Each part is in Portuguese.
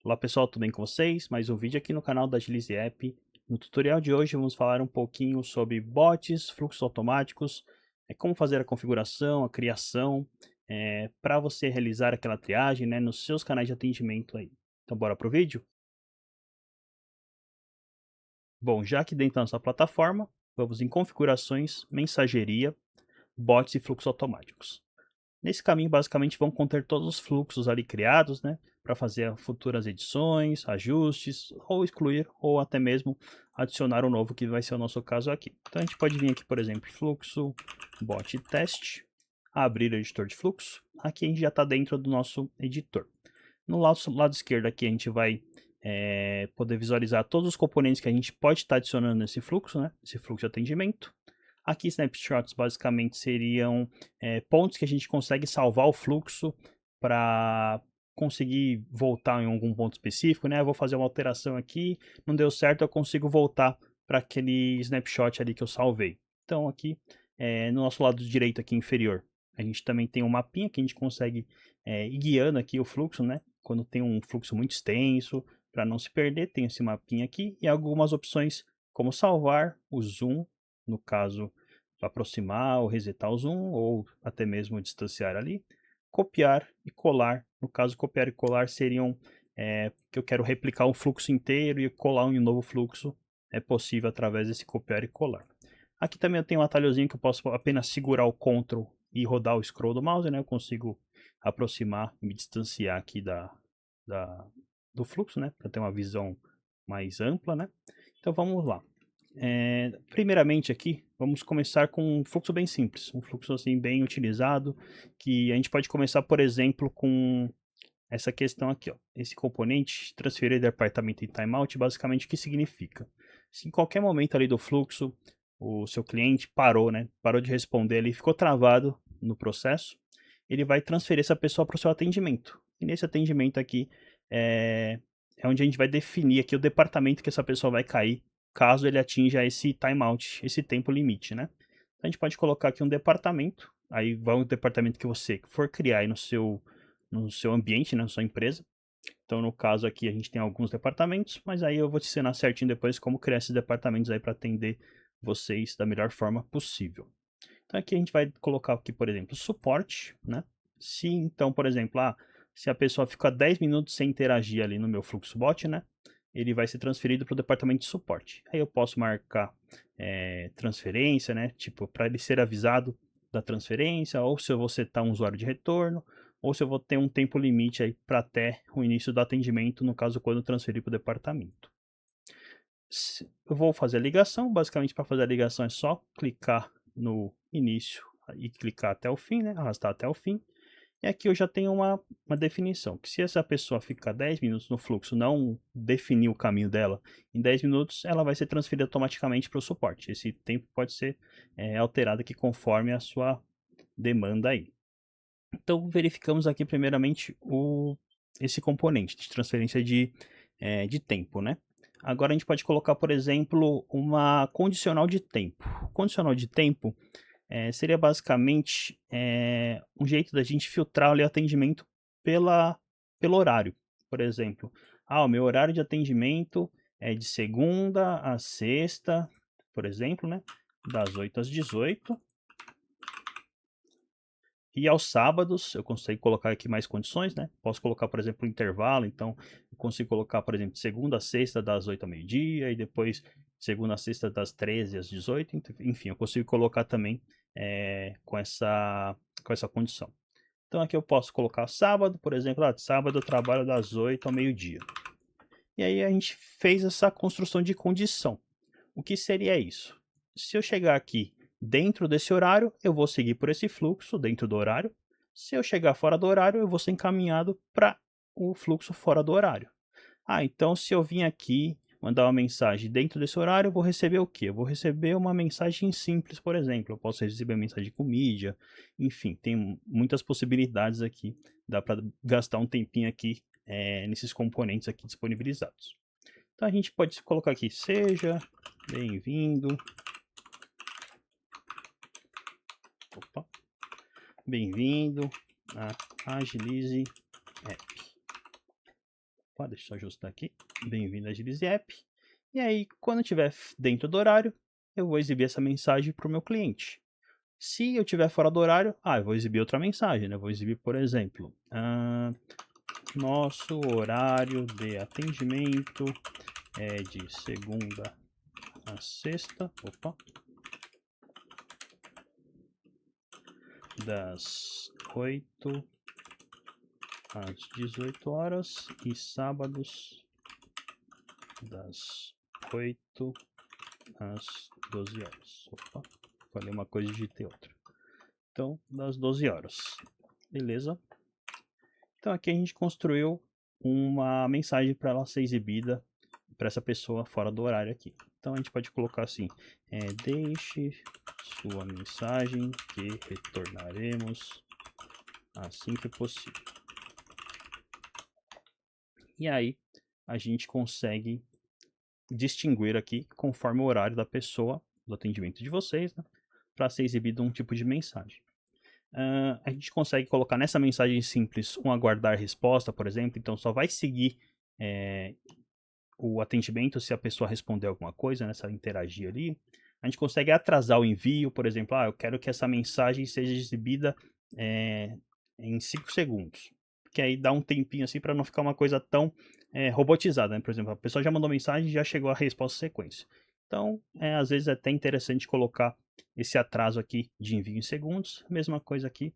Olá pessoal, tudo bem com vocês? Mais um vídeo aqui no canal da Agilize App. No tutorial de hoje vamos falar um pouquinho sobre bots, fluxos automáticos, como fazer a configuração, a criação, para você realizar aquela triagem, né, nos seus canais de atendimento aí. Então bora pro vídeo? Bom, já que dentro da nossa plataforma, vamos em configurações, mensageria, bots e fluxos automáticos. Nesse caminho, basicamente, vão conter todos os fluxos ali criados, né, para fazer futuras edições, ajustes, ou excluir, ou até mesmo adicionar um novo, que vai ser o nosso caso aqui. Então, a gente pode vir aqui, por exemplo, fluxo, bot teste, abrir o editor de fluxo. Aqui a gente já está dentro do nosso editor. No lado esquerdo aqui, a gente vai poder visualizar todos os componentes que a gente pode estar adicionando nesse fluxo, né, esse fluxo de atendimento. Aqui, snapshots basicamente seriam pontos que a gente consegue salvar o fluxo para conseguir voltar em algum ponto específico, né? Eu vou fazer uma alteração aqui, não deu certo, eu consigo voltar para aquele snapshot ali que eu salvei. Então aqui, no nosso lado direito aqui inferior, a gente também tem um mapinha que a gente consegue ir guiando aqui o fluxo, né? Quando tem um fluxo muito extenso, para não se perder, tem esse mapinha aqui e algumas opções como salvar, o zoom, no caso, aproximar ou resetar o zoom, ou até mesmo distanciar ali. Copiar e colar. No caso, copiar e colar seriam que eu quero replicar um fluxo inteiro e colar um novo fluxo. É possível através desse copiar e colar. Aqui também eu tenho um atalhozinho que eu posso apenas segurar o Ctrl e rodar o scroll do mouse, né? Eu consigo aproximar e me distanciar aqui da, do fluxo, né? Para ter uma visão mais ampla, né? Então vamos lá. Primeiramente aqui, vamos começar com um fluxo bem simples, um fluxo assim bem utilizado, que a gente pode começar, por exemplo, com essa questão aqui, ó. Esse componente, transferir departamento em timeout, basicamente o que significa? Se em qualquer momento ali do fluxo, o seu cliente parou, né? Parou de responder ali, ficou travado no processo, ele vai transferir essa pessoa para o seu atendimento. E nesse atendimento aqui, é onde a gente vai definir aqui o departamento que essa pessoa vai cair, caso ele atinja esse timeout, esse tempo limite, né? Então, a gente pode colocar aqui um departamento, aí vai o departamento que você for criar aí no seu ambiente, né, na sua empresa. Então, no caso aqui, a gente tem alguns departamentos, mas aí eu vou te ensinar certinho depois como criar esses departamentos aí para atender vocês da melhor forma possível. Então, aqui a gente vai colocar aqui, por exemplo, suporte, né? Se então, por exemplo, se a pessoa fica 10 minutos sem interagir ali no meu fluxo bot, né? Ele vai ser transferido para o departamento de suporte. Aí eu posso marcar transferência, né? Tipo, para ele ser avisado da transferência, ou se eu vou setar um usuário de retorno, ou se eu vou ter um tempo limite aí para até o início do atendimento, no caso quando transferir para o departamento. Eu vou fazer a ligação, basicamente para fazer a ligação é só clicar no início e clicar até o fim, né? Arrastar até o fim. E aqui eu já tenho uma definição, que se essa pessoa ficar 10 minutos no fluxo, não definir o caminho dela, em 10 minutos ela vai ser transferida automaticamente para o suporte. Esse tempo pode ser alterado aqui conforme a sua demanda aí. Então verificamos aqui primeiramente esse componente de transferência de tempo, né? Agora a gente pode colocar, por exemplo, uma condicional de tempo. Condicional de tempo seria basicamente um jeito da gente filtrar ali o atendimento pelo horário. Por exemplo, o meu horário de atendimento é de segunda a sexta, por exemplo, né? Das 8 às 18. E aos sábados, eu consigo colocar aqui mais condições, né? Posso colocar, por exemplo, um intervalo. Então, eu consigo colocar, por exemplo, segunda a sexta, das 8 ao meio-dia, e depois segunda a sexta, das 13 às 18. Enfim, eu consigo colocar também com essa condição. Então, aqui eu posso colocar sábado, por exemplo. Sábado eu trabalho das 8 ao meio-dia. E aí a gente fez essa construção de condição. O que seria isso? Se eu chegar aqui dentro desse horário, eu vou seguir por esse fluxo dentro do horário. Se eu chegar fora do horário, eu vou ser encaminhado para o fluxo fora do horário. Então se eu vim aqui mandar uma mensagem dentro desse horário, eu vou receber o quê? Eu vou receber uma mensagem simples, por exemplo. Eu posso receber uma mensagem com mídia, enfim, tem muitas possibilidades aqui. Dá para gastar um tempinho aqui nesses componentes aqui disponibilizados. Então a gente pode colocar aqui, seja bem-vindo. Opa. Bem-vindo a Agilize App. Opa, deixa eu só ajustar aqui. Bem-vindo a Agilize App. E aí, quando estiver dentro do horário, eu vou exibir essa mensagem para o meu cliente. Se eu estiver fora do horário, eu vou exibir outra mensagem, né? Eu vou exibir, por exemplo, nosso horário de atendimento é de segunda a sexta, das 8 às 18 horas e sábados das 8 às 12 horas. Falei uma coisa e digitei outra. Então, das 12 horas. Beleza? Então aqui a gente construiu uma mensagem para ela ser exibida para essa pessoa fora do horário aqui. Então a gente pode colocar assim, deixe sua mensagem que retornaremos assim que possível. E aí a gente consegue distinguir aqui conforme o horário da pessoa, do atendimento de vocês, né, para ser exibido um tipo de mensagem. A gente consegue colocar nessa mensagem simples um aguardar resposta, por exemplo, então só vai seguir o atendimento se a pessoa responder alguma coisa, né, se ela interagir ali. A gente consegue atrasar o envio, por exemplo, eu quero que essa mensagem seja exibida em 5 segundos. Que aí dá um tempinho assim para não ficar uma coisa tão robotizada, né? Por exemplo, a pessoa já mandou mensagem e já chegou a resposta sequência. Então, às vezes é até interessante colocar esse atraso aqui de envio em segundos, mesma coisa aqui.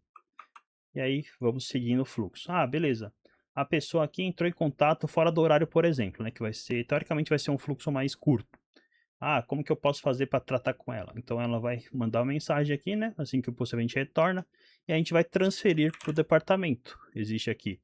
E aí vamos seguindo o fluxo. Beleza. A pessoa aqui entrou em contato fora do horário, por exemplo, né? Que vai ser, teoricamente vai ser um fluxo mais curto. Como que eu posso fazer para tratar com ela? Então ela vai mandar uma mensagem aqui, né? Assim que possivelmente retorna. E a gente vai transferir para o departamento. Existe aqui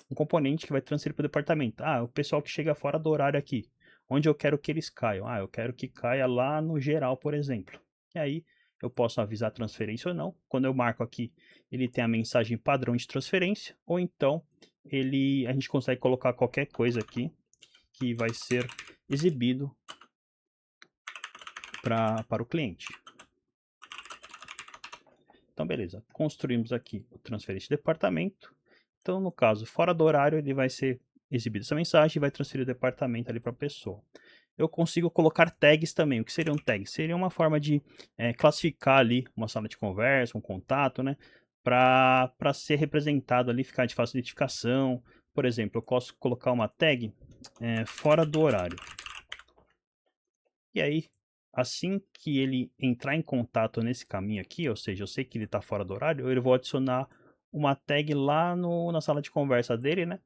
um componente que vai transferir para o departamento. O pessoal que chega fora do horário aqui. Onde eu quero que eles caiam? Eu quero que caia lá no geral, por exemplo. E aí eu posso avisar transferência ou não. Quando eu marco aqui, ele tem a mensagem padrão de transferência. Ou então a gente consegue colocar qualquer coisa aqui que vai ser exibido para o cliente. Então, beleza. Construímos aqui o transferência de departamento. Então, no caso, fora do horário, ele vai ser exibido essa mensagem e vai transferir o departamento ali para a pessoa. Eu consigo colocar tags também. O que seriam tags? Seria uma forma de classificar ali uma sala de conversa, um contato, né? Para ser representado ali, ficar de fácil identificação. Por exemplo, eu posso colocar uma tag fora do horário. E aí, assim que ele entrar em contato nesse caminho aqui, ou seja, eu sei que ele está fora do horário, eu vou adicionar uma tag lá na sala de conversa dele, né?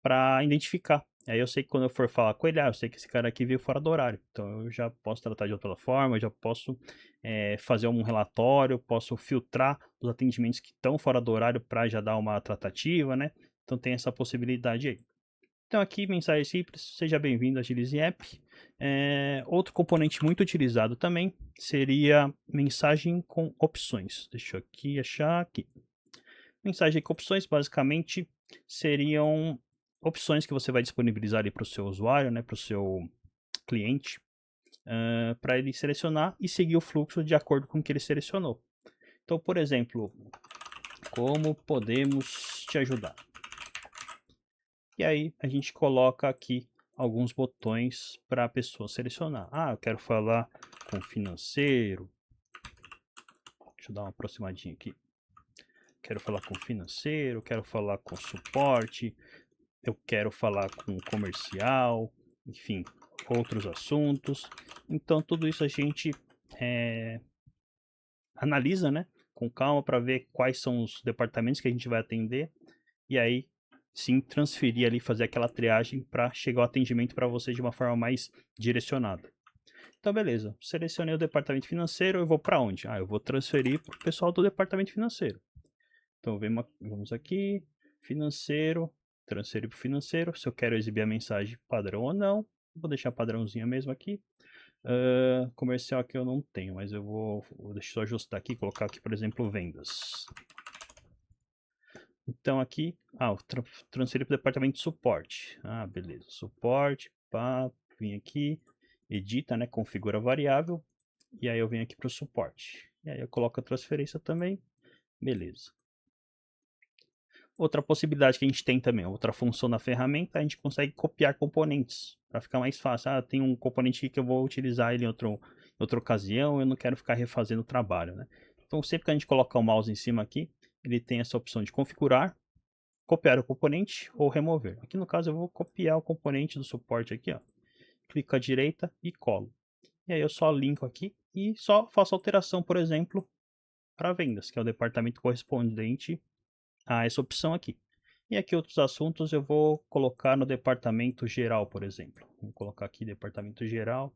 Para identificar. Aí eu sei que quando eu for falar com ele, eu sei que esse cara aqui veio fora do horário. Então eu já posso tratar de outra forma, eu já posso fazer um relatório, posso filtrar os atendimentos que estão fora do horário para já dar uma tratativa, né? Então tem essa possibilidade aí. Então aqui, mensagem simples, seja bem-vindo a Agilize App. Outro componente muito utilizado também seria mensagem com opções. Deixa eu aqui achar aqui. Mensagem com opções basicamente seriam opções que você vai disponibilizar ali para o seu usuário, né, para o seu cliente, para ele selecionar e seguir o fluxo de acordo com o que ele selecionou. Então, por exemplo, como podemos te ajudar? E aí a gente coloca aqui alguns botões para a pessoa selecionar. Eu quero falar com o financeiro. Deixa eu dar uma aproximadinha aqui. Quero falar com o financeiro, quero falar com suporte, eu quero falar com o comercial, enfim, outros assuntos. Então tudo isso a gente analisa, né, com calma para ver quais são os departamentos que a gente vai atender e aí sim transferir ali, fazer aquela triagem para chegar o atendimento para você de uma forma mais direcionada. Então, beleza, selecionei o departamento financeiro, eu vou para onde? Eu vou transferir para o pessoal do departamento financeiro. Então, vamos aqui, financeiro, transferir para o financeiro, se eu quero exibir a mensagem padrão ou não, vou deixar padrãozinha mesmo aqui. Comercial aqui eu não tenho, mas eu vou deixar eu ajustar aqui, colocar aqui, por exemplo, vendas. Então aqui, transferir para o departamento de suporte. Beleza, suporte, vim aqui, edita, né, configura variável, e aí eu venho aqui para o suporte. E aí eu coloco a transferência também, beleza. Outra possibilidade que a gente tem também, outra função da ferramenta, a gente consegue copiar componentes, para ficar mais fácil. Ah, tem um componente aqui que eu vou utilizar ele em outra ocasião, eu não quero ficar refazendo o trabalho, né? Então, sempre que a gente colocar o mouse em cima aqui, ele tem essa opção de configurar, copiar o componente ou remover. Aqui no caso eu vou copiar o componente do suporte aqui, ó. Clico à direita e colo. E aí eu só linko aqui e só faço alteração, por exemplo, para vendas, que é o departamento correspondente a essa opção aqui. E aqui outros assuntos eu vou colocar no departamento geral, por exemplo. Vou colocar aqui departamento geral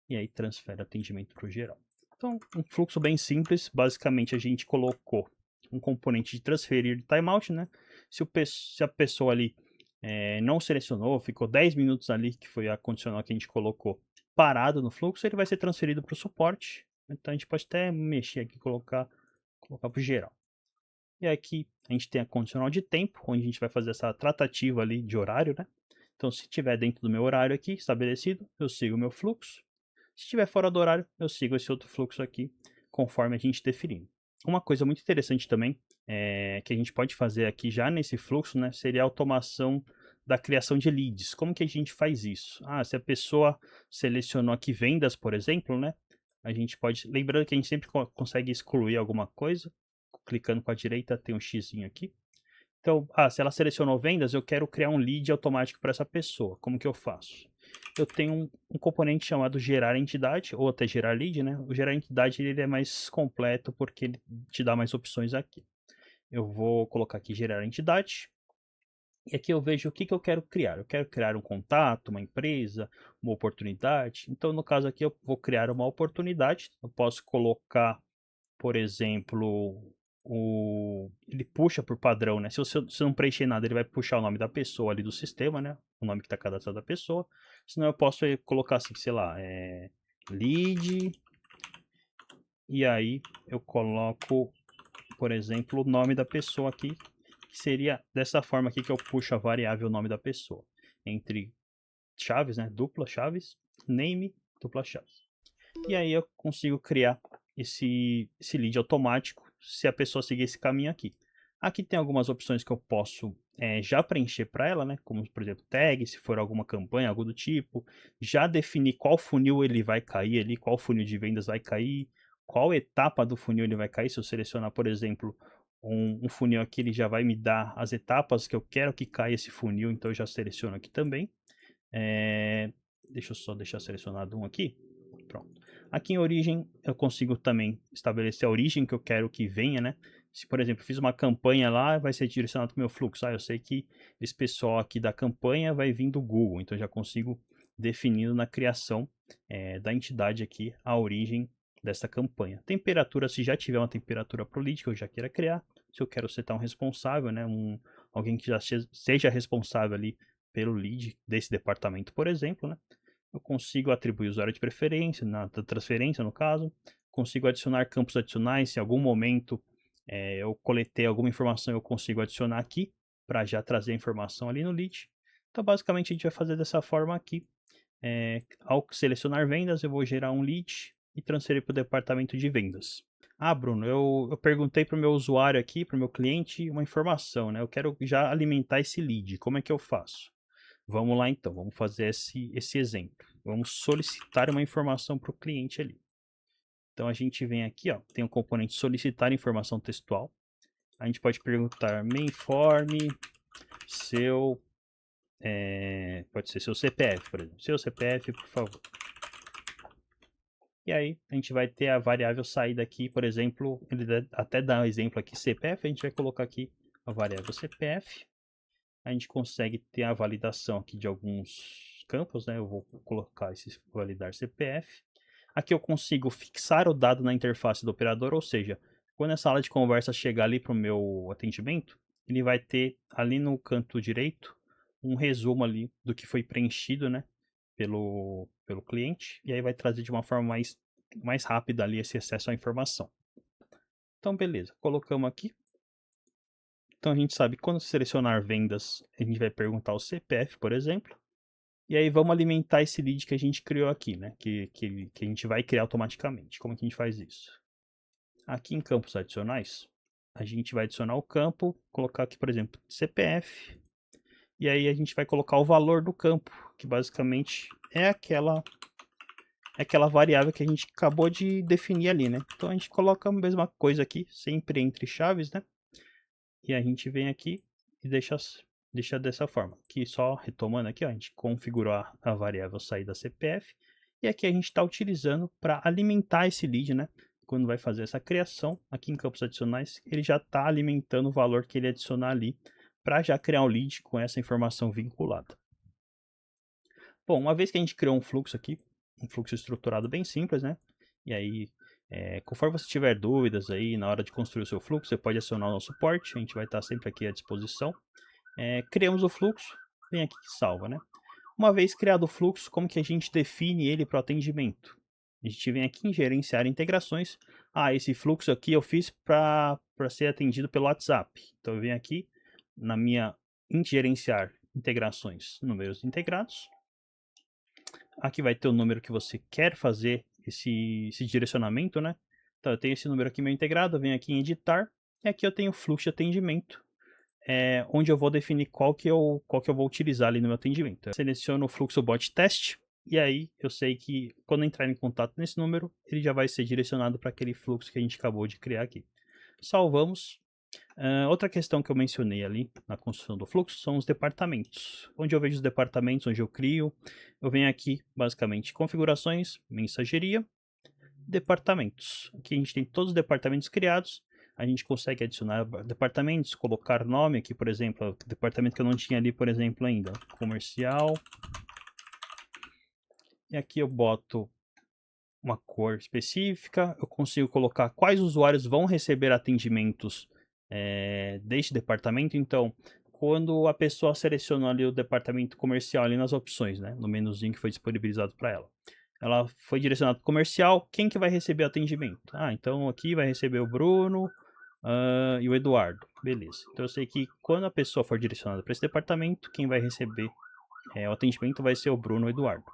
e aí transfere atendimento para o geral. Então, um fluxo bem simples. Basicamente, a gente colocou um componente de transferir de timeout, né? Se a pessoa ali não selecionou, ficou 10 minutos ali, que foi a condicional que a gente colocou, parado no fluxo, ele vai ser transferido para o suporte. Então, a gente pode até mexer aqui, colocar para o geral. E aqui a gente tem a condicional de tempo, onde a gente vai fazer essa tratativa ali de horário, né? Então, se estiver dentro do meu horário aqui estabelecido, eu sigo o meu fluxo. Se estiver fora do horário, eu sigo esse outro fluxo aqui, conforme a gente definiu. Uma coisa muito interessante também, que a gente pode fazer aqui já nesse fluxo, né, seria a automação da criação de leads. Como que a gente faz isso? Ah, se a pessoa selecionou aqui vendas, por exemplo, né, a gente pode, lembrando que a gente sempre consegue excluir alguma coisa, clicando com a direita tem um xizinho aqui. Então, se ela selecionou vendas, eu quero criar um lead automático para essa pessoa. Como que eu faço? Eu tenho um componente chamado gerar entidade, ou até gerar lead, né? O gerar entidade ele é mais completo porque ele te dá mais opções aqui. Eu vou colocar aqui gerar entidade. E aqui eu vejo o que eu quero criar. Eu quero criar um contato, uma empresa, uma oportunidade. Então, no caso aqui, eu vou criar uma oportunidade. Eu posso colocar, por exemplo, ele puxa por padrão, né? Se você não preencher nada, ele vai puxar o nome da pessoa ali do sistema, né? O nome que está cadastrado da pessoa. Senão eu posso colocar assim, sei lá, lead. E aí eu coloco, por exemplo, o nome da pessoa aqui, que seria dessa forma aqui que eu puxo a variável nome da pessoa. Entre chaves, né? Dupla chaves, name, dupla chaves. E aí eu consigo criar esse lead automático se a pessoa seguir esse caminho aqui. Aqui tem algumas opções que eu posso já preencher para ela, né? Como, por exemplo, tag, se for alguma campanha, algo do tipo. Já definir qual funil ele vai cair ali, qual funil de vendas vai cair, qual etapa do funil ele vai cair. Se eu selecionar, por exemplo, um funil aqui, ele já vai me dar as etapas que eu quero que caia esse funil, então eu já seleciono aqui também. Deixa eu só deixar selecionado um aqui. Pronto. Aqui em origem, eu consigo também estabelecer a origem que eu quero que venha, né? Se, por exemplo, fiz uma campanha lá, vai ser direcionado para o meu fluxo. Eu sei que esse pessoal aqui da campanha vai vir do Google, então eu já consigo definir na criação da entidade aqui a origem dessa campanha. Temperatura, se já tiver uma temperatura para o lead que eu já queira criar. Se eu quero setar um responsável, né? Alguém que já seja responsável ali pelo lead desse departamento, por exemplo, né? Eu consigo atribuir usuário de preferência, na transferência no caso, consigo adicionar campos adicionais, se em algum momento eu coletei alguma informação, eu consigo adicionar aqui, para já trazer a informação ali no lead. Então, basicamente, a gente vai fazer dessa forma aqui. Ao selecionar vendas, eu vou gerar um lead e transferir para o departamento de vendas. Ah, Bruno, eu perguntei para o meu usuário aqui, para o meu cliente, uma informação, né? Eu quero já alimentar esse lead, como é que eu faço? Vamos lá então, vamos fazer esse exemplo. Vamos solicitar uma informação para o cliente ali. Então a gente vem aqui, ó, tem um componente solicitar informação textual. A gente pode perguntar, me informe seu, pode ser seu CPF, por exemplo. Seu CPF, por favor. E aí a gente vai ter a variável saída aqui, por exemplo, ele até dá um exemplo aqui, CPF, a gente vai colocar aqui a variável CPF. A gente consegue ter a validação aqui de alguns campos, né? Eu vou colocar esse validar CPF. Aqui eu consigo fixar o dado na interface do operador, ou seja, quando a sala de conversa chegar ali para o meu atendimento, ele vai ter ali no canto direito um resumo ali do que foi preenchido, né? Pelo cliente, e aí vai trazer de uma forma mais rápida ali esse acesso à informação. Então, beleza, colocamos aqui. Então a gente sabe que quando selecionar vendas, a gente vai perguntar o CPF, por exemplo. E aí vamos alimentar esse lead que a gente criou aqui, né? Que a gente vai criar automaticamente. Como que a gente faz isso? Aqui em campos adicionais, a gente vai adicionar o campo, colocar aqui, por exemplo, CPF, e aí a gente vai colocar o valor do campo, que basicamente é aquela variável que a gente acabou de definir ali, né? Então a gente coloca a mesma coisa aqui, sempre entre chaves, né? E a gente vem aqui e deixa dessa forma. Aqui só retomando aqui, ó, a gente configurou a variável saída CPF, e aqui a gente está utilizando para alimentar esse lead, né? Quando vai fazer essa criação, aqui em campos adicionais, ele já está alimentando o valor que ele adicionar ali, para já criar um lead com essa informação vinculada. Bom, uma vez que a gente criou um fluxo aqui, um fluxo estruturado bem simples, né? E aí, conforme você tiver dúvidas aí na hora de construir o seu fluxo, você pode acionar o nosso suporte, a gente vai estar sempre aqui à disposição. Criamos o fluxo, vem aqui que salva, né? Uma vez criado o fluxo, como que a gente define ele para o atendimento? A gente vem aqui em gerenciar integrações. Ah, esse fluxo aqui eu fiz para ser atendido pelo WhatsApp. Então eu venho aqui na minha em gerenciar integrações, números integrados. Aqui vai ter o número que você quer fazer esse direcionamento, né? Então eu tenho esse número aqui meu integrado, eu venho aqui em editar, e aqui eu tenho o fluxo de atendimento, onde eu vou definir qual que eu vou utilizar ali no meu atendimento. Eu seleciono o fluxo bot test, e aí eu sei que quando entrar em contato nesse número, ele já vai ser direcionado para aquele fluxo que a gente acabou de criar aqui. Salvamos. Outra questão que eu mencionei ali na construção do fluxo são os departamentos. Onde eu vejo os departamentos, onde eu crio, eu venho aqui, basicamente, configurações, mensageria, departamentos. Aqui a gente tem todos os departamentos criados, a gente consegue adicionar departamentos, colocar nome aqui, por exemplo, o departamento que eu não tinha ali, por exemplo, ainda, comercial. E aqui eu boto uma cor específica, eu consigo colocar quais usuários vão receber atendimentos deste departamento. Então, quando a pessoa selecionou ali o departamento comercial ali nas opções, né, no menuzinho que foi disponibilizado para ela foi direcionada para o comercial, quem que vai receber atendimento? Ah, então aqui vai receber o Bruno e o Eduardo, beleza. Então eu sei que quando a pessoa for direcionada para esse departamento, quem vai receber o atendimento vai ser o Bruno ou o Eduardo.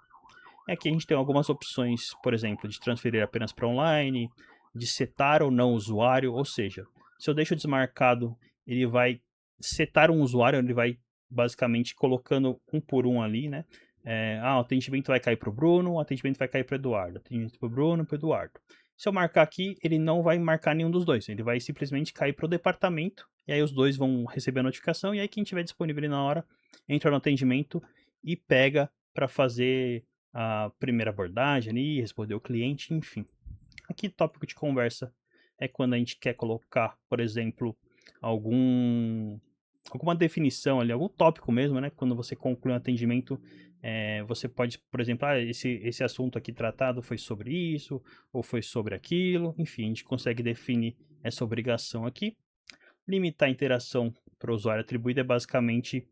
Aqui a gente tem algumas opções, por exemplo, de transferir apenas para online, de setar ou não o usuário, ou seja, se eu deixo desmarcado, ele vai setar um usuário, ele vai basicamente colocando um por um ali, né? O atendimento vai cair para o Bruno, o atendimento vai cair para o Eduardo, atendimento para o Bruno, para o Eduardo. Se eu marcar aqui, ele não vai marcar nenhum dos dois, ele vai simplesmente cair para o departamento, e aí os dois vão receber a notificação, e aí quem tiver disponível ali na hora, entra no atendimento e pega para fazer a primeira abordagem ali, responder o cliente, enfim. Aqui tópico de conversa é quando a gente quer colocar, por exemplo, alguma definição ali, algum tópico mesmo, né? Quando você conclui um atendimento, você pode, por exemplo, esse assunto aqui tratado foi sobre isso, ou foi sobre aquilo, enfim, a gente consegue definir essa obrigação aqui. Limitar a interação para o usuário atribuído é basicamente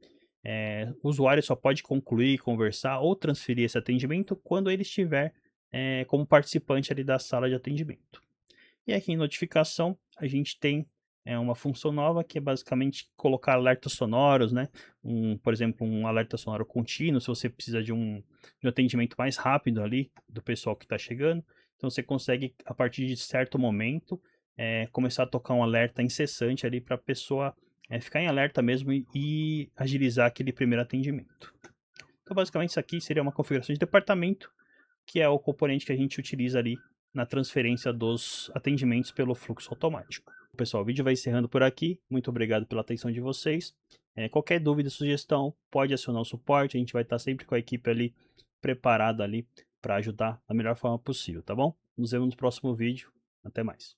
o usuário só pode concluir, conversar ou transferir esse atendimento quando ele estiver como participante ali da sala de atendimento. E aqui em notificação a gente tem uma função nova que é basicamente colocar alertas sonoros, né? Por exemplo, um alerta sonoro contínuo, se você precisa de um atendimento mais rápido ali do pessoal que está chegando. Então você consegue, a partir de certo momento, começar a tocar um alerta incessante ali para a pessoa ficar em alerta mesmo e agilizar aquele primeiro atendimento. Então, basicamente, isso aqui seria uma configuração de departamento, que é o componente que a gente utiliza ali na transferência dos atendimentos pelo fluxo automático. Pessoal, o vídeo vai encerrando por aqui. Muito obrigado pela atenção de vocês. Qualquer dúvida, sugestão, pode acionar o suporte. A gente vai estar sempre com a equipe ali preparada ali para ajudar da melhor forma possível, tá bom? Nos vemos no próximo vídeo. Até mais.